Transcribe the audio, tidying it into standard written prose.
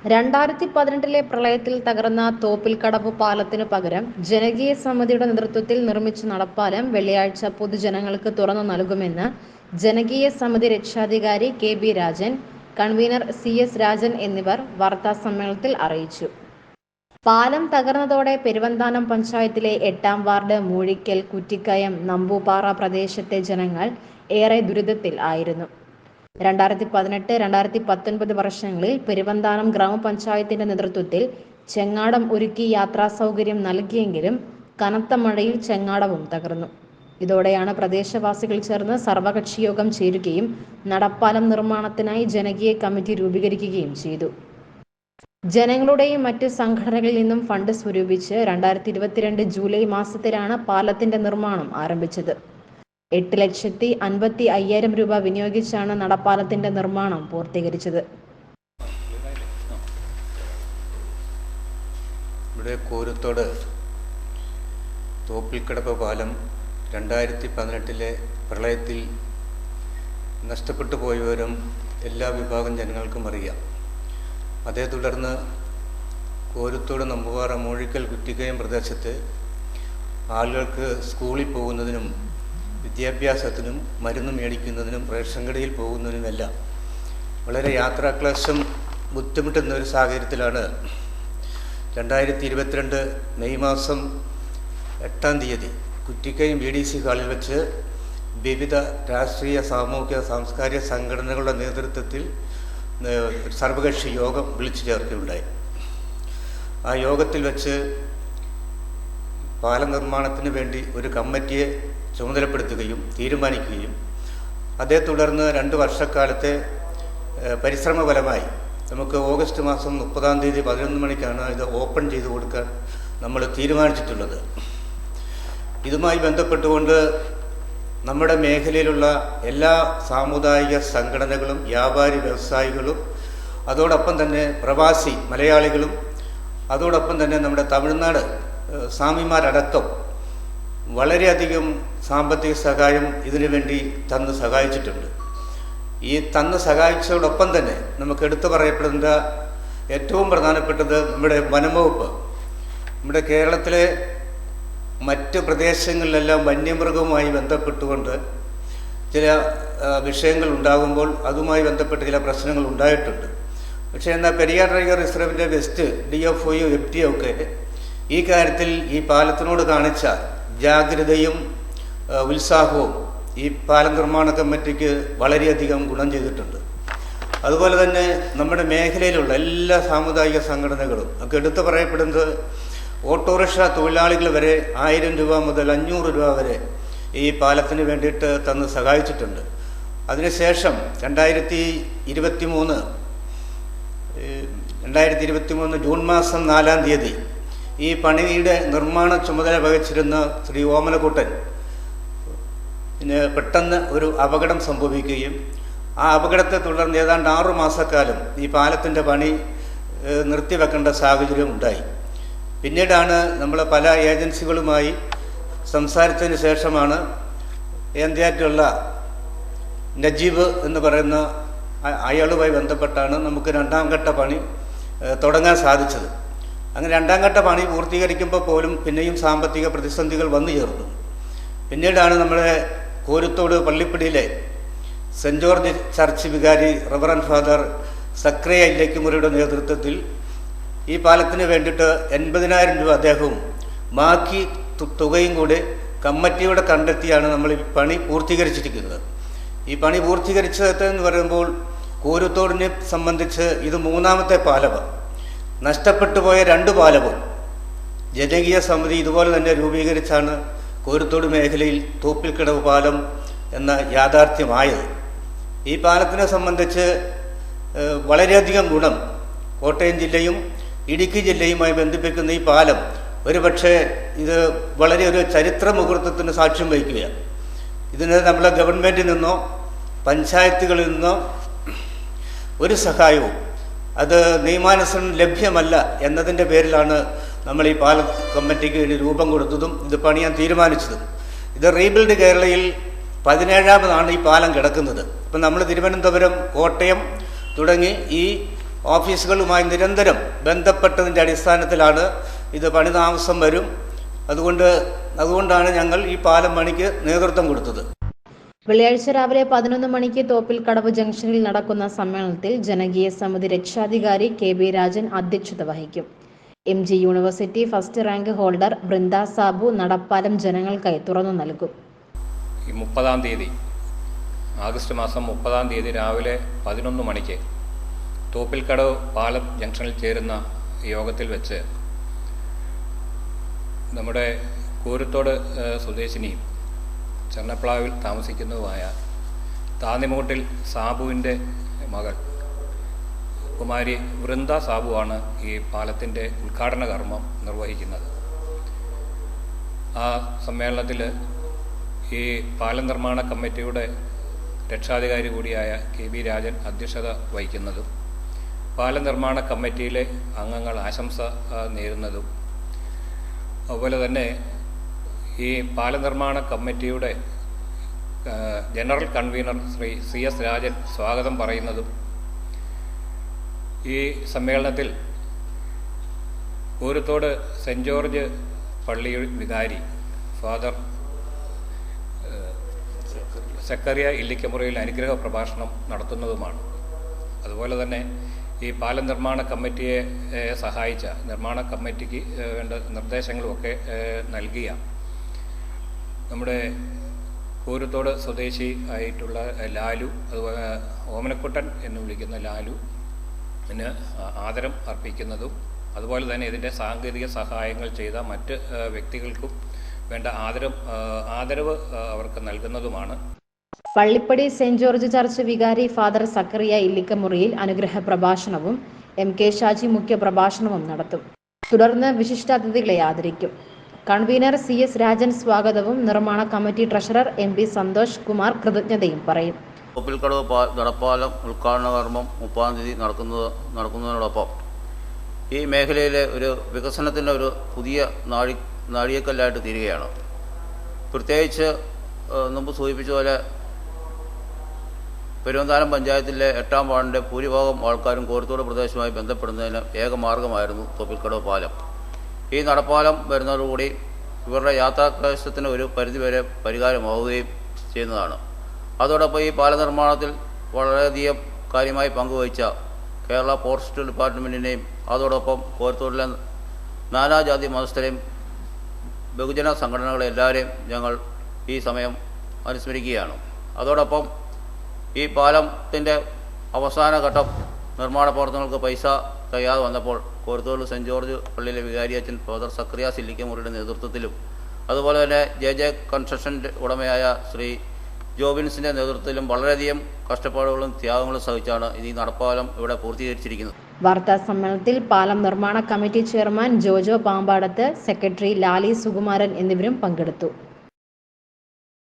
2018 പ്രളയത്തിൽ തകർന്ന തോപ്പിൽക്കടവ് പാലത്തിനു പകരം ജനകീയ സമിതിയുടെ നേതൃത്വത്തിൽ നിർമ്മിച്ച നടപ്പാലം വെള്ളിയാഴ്ച പൊതുജനങ്ങൾക്ക് തുറന്നു നൽകുമെന്ന് ജനകീയ സമിതി രക്ഷാധികാരി KB. Rajan, convener C S. Rajan എന്നിവർ വാർത്താസമ്മേളനത്തിൽ അറിയിച്ചു. പാലം തകർന്നതോടെ പെരുവന്താനം പഞ്ചായത്തിലെ 8-ാം വാർഡ് മൂഴിക്കൽ, കുറ്റിക്കയം, നമ്പൂപ്പാറ പ്രദേശത്തെ ജനങ്ങൾ ഏറെ ദുരിതത്തിൽ ആയിരുന്നു. 2018-2019 വർഷങ്ങളിൽ പെരുവന്താനം ഗ്രാമപഞ്ചായത്തിന്റെ നേതൃത്വത്തിൽ ചെങ്ങാടം ഒരുക്കി യാത്രാ സൗകര്യം നൽകിയെങ്കിലും കനത്ത മഴയിൽ ചെങ്ങാടവും തകർന്നു. ഇതോടെയാണ് പ്രദേശവാസികൾ ചേർന്ന് സർവകക്ഷി യോഗം ചേരുകയും നടപ്പാലം നിർമ്മാണത്തിനായി ജനകീയ കമ്മിറ്റി രൂപീകരിക്കുകയും ചെയ്തു. ജനങ്ങളുടെയും മറ്റ് സംഘടനകളിൽ നിന്നും ഫണ്ട് സ്വരൂപിച്ച് 2022 ജൂലൈ മാസത്തിലാണ് പാലത്തിന്റെ നിർമ്മാണം ആരംഭിച്ചത്. 8,55,000 രൂപ വിനിയോഗിച്ചാണ് നടപ്പാലത്തിന്റെ നിർമ്മാണം പൂർത്തീകരിച്ചത്. ഇവിടെ കോരുത്തോട് തോപ്പിൽക്കടവ് പാലം 2018 പ്രളയത്തിൽ നഷ്ടപ്പെട്ടു പോയവരും എല്ലാ വിഭാഗം ജനങ്ങൾക്കും അറിയാം. അതേ തുടർന്ന് കോരുത്തോട്, നമ്പൂപ്പാറ, മൂഴിക്കൽ, കുറ്റിക്കയം പ്രദേശത്ത് ആളുകൾക്ക് സ്കൂളിൽ പോകുന്നതിനും വിദ്യാഭ്യാസത്തിനും മരുന്ന് മേടിക്കുന്നതിനും റേഷൻ കടയിൽ പോകുന്നതിനുമെല്ലാം വളരെ യാത്രാക്ലേശം ബുദ്ധിമുട്ടുന്ന ഒരു സാഹചര്യത്തിലാണ് 2022 മെയ് മാസം 8-ാം തീയതി കുറ്റിക്കയം BDC ഹാളിൽ വെച്ച് വിവിധ രാഷ്ട്രീയ, സാമൂഹിക, സാംസ്കാരിക സംഘടനകളുടെ നേതൃത്വത്തിൽ സർവകക്ഷി യോഗം വിളിച്ചു ചേർക്കുകയുണ്ടായി. ആ യോഗത്തിൽ വെച്ച് പാലം നിർമ്മാണത്തിന് വേണ്ടി ഒരു കമ്മിറ്റിയെ ചുമതലപ്പെടുത്തുകയും തീരുമാനിക്കുകയും അതേ തുടർന്ന് 2 വർഷക്കാലത്തെ പരിശ്രമഫലമായി നമുക്ക് ഓഗസ്റ്റ് മാസം 30-ാം തീയതി 11 മണിക്കാണ് ഇത് ഓപ്പൺ ചെയ്തു കൊടുക്കാൻ നമ്മൾ തീരുമാനിച്ചിട്ടുള്ളത്. ഇതുമായി ബന്ധപ്പെട്ടുകൊണ്ട് നമ്മുടെ മേഖലയിലുള്ള എല്ലാ സാമുദായിക സംഘടനകളും, വ്യാപാരി വ്യവസായികളും, അതോടൊപ്പം തന്നെ പ്രവാസി മലയാളികളും, അതോടൊപ്പം തന്നെ നമ്മുടെ തമിഴ്നാട് സ്വാമിമാരടക്കം വളരെയധികം സാമ്പത്തിക സഹായം ഇതിനു വേണ്ടി തന്ന് സഹായിച്ചിട്ടുണ്ട്. ഈ തന്ന് സഹായിച്ചതോടൊപ്പം തന്നെ നമുക്ക് എടുത്തു പറയപ്പെടുന്ന ഏറ്റവും പ്രധാനപ്പെട്ടത് നമ്മുടെ വനംവകുപ്പ്. നമ്മുടെ കേരളത്തിലെ മറ്റ് പ്രദേശങ്ങളിലെല്ലാം വന്യമൃഗവുമായി ബന്ധപ്പെട്ടുകൊണ്ട് ചില വിഷയങ്ങൾ ഉണ്ടാകുമ്പോൾ അതുമായി ബന്ധപ്പെട്ട് ചില പ്രശ്നങ്ങൾ ഉണ്ടായിട്ടുണ്ട്. പക്ഷേ എന്നാൽ പെരിയാർ ടൈഗർ റിസർവിൻ്റെ വെസ്റ്റ് DFOയും FTO ഒക്കെ ഈ കാര്യത്തിൽ ഈ പാലത്തിനോട് കാണിച്ച ജാഗ്രതയും ഉത്സാഹവും ഈ പാലം നിർമ്മാണ കമ്മിറ്റിക്ക് വളരെയധികം ഗുണം ചെയ്തിട്ടുണ്ട്. അതുപോലെ തന്നെ നമ്മുടെ മേഖലയിലുള്ള എല്ലാ സാമുദായിക സംഘടനകളും ഒക്കെ എടുത്തു പറയപ്പെടുന്നത് ഓട്ടോറിക്ഷ തൊഴിലാളികൾ വരെ 1000 രൂപ മുതൽ 500 രൂപ വരെ ഈ പാലത്തിന് വേണ്ടിയിട്ട് തന്ന് സഹായിച്ചിട്ടുണ്ട്. അതിനുശേഷം 2023 ജൂൺ മാസം 4-ാം തീയതി ഈ പണിയുടെ നിർമ്മാണ ചുമതല വഹിച്ചിരുന്ന ശ്രീ ഓമനക്കുട്ടൻ പെട്ടെന്ന് ഒരു അപകടം സംഭവിക്കുകയും ആ അപകടത്തെ തുടർന്ന് ഏതാണ്ട് 6 മാസക്കാലം ഈ പാലത്തിൻ്റെ പണി നിർത്തിവെക്കേണ്ട സാഹചര്യം ഉണ്ടായി. പിന്നീടാണ് നമ്മൾ പല ഏജൻസികളുമായി സംസാരിച്ചതിന് ശേഷമാണ് ഏന്ത്യാറ്റുള്ള നജീബ് എന്ന് പറയുന്ന അയാളുമായി ബന്ധപ്പെട്ടാണ് നമുക്ക് 2-ാം ഘട്ട പണി തുടങ്ങാൻ സാധിച്ചത്. അങ്ങനെ 2-ാം ഘട്ട പണി പൂർത്തീകരിക്കുമ്പോൾ പോലും പിന്നെയും സാമ്പത്തിക പ്രതിസന്ധികൾ വന്നു ചേർന്നു. പിന്നീടാണ് നമ്മുടെ കോരുത്തോട് പള്ളിപ്പടിയിലെ സെൻറ്റ് ജോർജ് ചർച്ച് വികാരി റവറൻ ഫാദർ സക്രിയ ഇല്ലയ്ക്കുമുറിയുടെ നേതൃത്വത്തിൽ ഈ പാലത്തിന് വേണ്ടിയിട്ട് 80,000 രൂപ അദ്ദേഹവും ബാക്കി തുകയും കൂടി കമ്മിറ്റിയോടെ കണ്ടെത്തിയാണ് നമ്മൾ ഈ പണി പൂർത്തീകരിച്ചിരിക്കുന്നത്. ഈ പണി പൂർത്തീകരിച്ചതെന്ന് പറയുമ്പോൾ കോരുത്തോടിനെ സംബന്ധിച്ച് ഇത് 3-ാമത്തെ പാലമാണ്. നഷ്ടപ്പെട്ടു പോയ 2 പാലവും ജനകീയ സമിതി ഇതുപോലെ തന്നെ രൂപീകരിച്ചാണ് കോരുത്തോട് മേഖലയിൽ തോപ്പിൽക്കടവ് പാലം എന്ന യാഥാർത്ഥ്യമായത്. ഈ പാലത്തിനെ സംബന്ധിച്ച് വളരെയധികം ഗുണം കോട്ടയം ജില്ലയും ഇടുക്കി ജില്ലയുമായി ബന്ധിപ്പിക്കുന്ന ഈ പാലം ഒരുപക്ഷെ ഇത് വളരെ ഒരു ചരിത്ര മുഹൂർത്തത്തിന് സാക്ഷ്യം വഹിക്കുകയാണ്. ഇതിന് നമ്മളെ ഗവൺമെൻറ്റിൽ നിന്നോ പഞ്ചായത്തുകളിൽ നിന്നോ ഒരു സഹായവും അത് നിയമാനുസരണം ലഭ്യമല്ല എന്നതിൻ്റെ പേരിലാണ് നമ്മൾ ഈ പാലം കമ്മിറ്റിക്ക് വേണ്ടി രൂപം കൊടുത്തതും ഇത് പണിയാൻ തീരുമാനിച്ചതും. ഇത് റീബിൽഡ് കേരളയിൽ 17ാമതാണ് ഈ പാലം കിടക്കുന്നത്. ഇപ്പം നമ്മൾ തിരുവനന്തപുരം, കോട്ടയം തുടങ്ങി ഈ ഓഫീസുകളുമായി നിരന്തരം ബന്ധപ്പെട്ടതിൻ്റെ അടിസ്ഥാനത്തിലാണ് ഇത് പണി താമസം വരും. അതുകൊണ്ടാണ് ഞങ്ങൾ ഈ പാലം പണിക്ക് നേതൃത്വം കൊടുത്തത്. വെള്ളിയാഴ്ച രാവിലെ 11 മണിക്ക് തോപ്പിൽക്കടവ് ജംഗ്ഷനിൽ നടക്കുന്ന സമ്മേളനത്തിൽ ജനകീയ സമിതി രക്ഷാധികാരി KB രാജൻ അധ്യക്ഷത വഹിക്കും. MG university first rank holder Brinda Sabu നടപ്പാലം ജനങ്ങൾക്കായി തുറന്നു നൽകും. ഈ 30-ാം തീയതി ആഗസ്റ്റ് മാസം 30-ാം തീയതി രാവിലെ 11 മണിക്ക് തോപ്പിൽക്കടവ് പാലം ജംഗ്ഷനിൽ ചേരുന്ന യോഗത്തിൽ വെച്ച് നമ്മുടെ കൂരത്തോട് സ്വദേശിനിയും ചെർണപ്ലാവിൽ താമസിക്കുന്നതുമായ താന്നിമൂട്ടിൽ സാബുവിൻ്റെ മകൾ കുമാരി വൃന്ദ സാബുവാണ് ഈ പാലത്തിൻ്റെ ഉദ്ഘാടന കർമ്മം നിർവഹിക്കുന്നത്. ആ സമ്മേളനത്തിൽ ഈ പാലം നിർമ്മാണ കമ്മിറ്റിയുടെ രക്ഷാധികാരി കൂടിയായ KB രാജൻ അധ്യക്ഷത വഹിക്കുന്നതും പാലം നിർമ്മാണ കമ്മിറ്റിയിലെ അംഗങ്ങൾ ആശംസ നേരുന്നതും അതുപോലെ തന്നെ ഈ പാലം നിർമ്മാണ കമ്മിറ്റിയുടെ general convener Shri CS Rajan സ്വാഗതം പറയുന്നതും ഈ സമ്മേളനത്തിൽ കൂരത്തോട് സെൻറ്റ് ജോർജ് പള്ളി വികാരി ഫാദർ സക്കറിയ ഇല്ലിക്കമുറിയിൽ അനുഗ്രഹ പ്രഭാഷണം നടത്തുന്നതുമാണ്. അതുപോലെ തന്നെ ഈ പാലം നിർമ്മാണ കമ്മിറ്റിയെ സഹായിച്ച നിർമ്മാണ കമ്മിറ്റിക്ക് വേണ്ട നിർദ്ദേശങ്ങളുമൊക്കെ നൽകിയ നമ്മുടെ കൂരത്തോട് സ്വദേശി ആയിട്ടുള്ള ലാലു, അതുപോലെ ഓമനക്കുട്ടൻ എന്ന് വിളിക്കുന്ന ലാലുവിന് ആദരം അർപ്പിക്കുന്നതും അതുപോലെ തന്നെ ഇതിൻ്റെ സാങ്കേതിക സഹായങ്ങൾ ചെയ്ത മറ്റ് വ്യക്തികൾക്കും വേണ്ട ആദരവ് അവർക്ക് നൽകുന്നതുമാണ്. പള്ളിപ്പടി സെന്റ് ജോർജ് ചർച്ച് വികാരി ഫാദർ സക്കറിയ ഇല്ലിക്കമുറിയിൽ അനുഗ്രഹ പ്രഭാഷണവും MK ഷാജി മുഖ്യ പ്രഭാഷണവും നടത്തും. തുടർന്ന് വിശിഷ്ടാതിഥികളെ ആദരിക്കും. കൺവീനർ CS രാജൻ സ്വാഗതവും നിർമ്മാണ committee treasurer MP Santhosh Kumar കൃതജ്ഞതയും പറയും. തോപ്പിൽക്കടവ് നടപ്പാലം ഉദ്ഘാടന കർമ്മം 30-ാം തീയതി നടക്കുന്നതിനോടൊപ്പം ഈ മേഖലയിലെ ഒരു വികസനത്തിൻ്റെ ഒരു പുതിയ നാഴികക്കല്ലായിട്ട് തീരുകയാണ്. പ്രത്യേകിച്ച് മുമ്പ് സൂചിപ്പിച്ച പോലെ പെരുവന്താനം പഞ്ചായത്തിലെ 8-ാം വാർഡിൻ്റെ ഭൂരിഭാഗം ആൾക്കാരും കോരത്തോട് പ്രദേശവുമായി ബന്ധപ്പെടുന്നതിന് ഏക മാർഗമായിരുന്നു തോപ്പിൽക്കടവ് പാലം. ഈ നടപ്പാലം വരുന്നതോടുകൂടി ഇവരുടെ യാത്രാക്ലേശത്തിന് ഒരു പരിധിവരെ പരിഹാരമാവുകയും ചെയ്യുന്നതാണ്. അതോടൊപ്പം ഈ പാല നിർമ്മാണത്തിൽ വളരെയധികം കാര്യമായി പങ്കുവഹിച്ച കേരള ഫോറസ്റ്റ് ഡിപ്പാർട്ട്മെൻറ്റിനെയും അതോടൊപ്പം കോരത്തോടിലെ നാനാജാതി മതസ്ഥരെയും ബഹുജന സംഘടനകളെ എല്ലാവരെയും ഞങ്ങൾ ഈ സമയം അനുസ്മരിക്കുകയാണ്. അതോടൊപ്പം ഈ പാലത്തിൻ്റെ അവസാന ഘട്ടം നിർമ്മാണ പ്രവർത്തനങ്ങൾക്ക് പൈസ കഴിയാതെ വന്നപ്പോൾ കോരത്തോട് സെൻറ്റ് ജോർജ് പള്ളിയിലെ വികാരിയച്ഛൻ ഫാദർ സക്കറിയ ഇല്ലിക്കമുറിയുടെ നേതൃത്വത്തിലും അതുപോലെ തന്നെ JJ കൺസ്ട്രക്ഷൻ്റെ ഉടമയായ ശ്രീ ജോബിൻസിൻ്റെ നേതൃത്വത്തിലും വളരെയധികം കഷ്ടപ്പാടുകളും ത്യാഗങ്ങളും സഹിച്ചാണ് ഈ നടപ്പാലം ഇവിടെ പൂർത്തീകരിച്ചിരിക്കുന്നത്. വാർത്താ സമ്മേളനത്തിൽ പാലം നിർമ്മാണ committee chairman Jojo Pampadath, secretary Lali Sukumaran എന്നിവരും പങ്കെടുത്തു.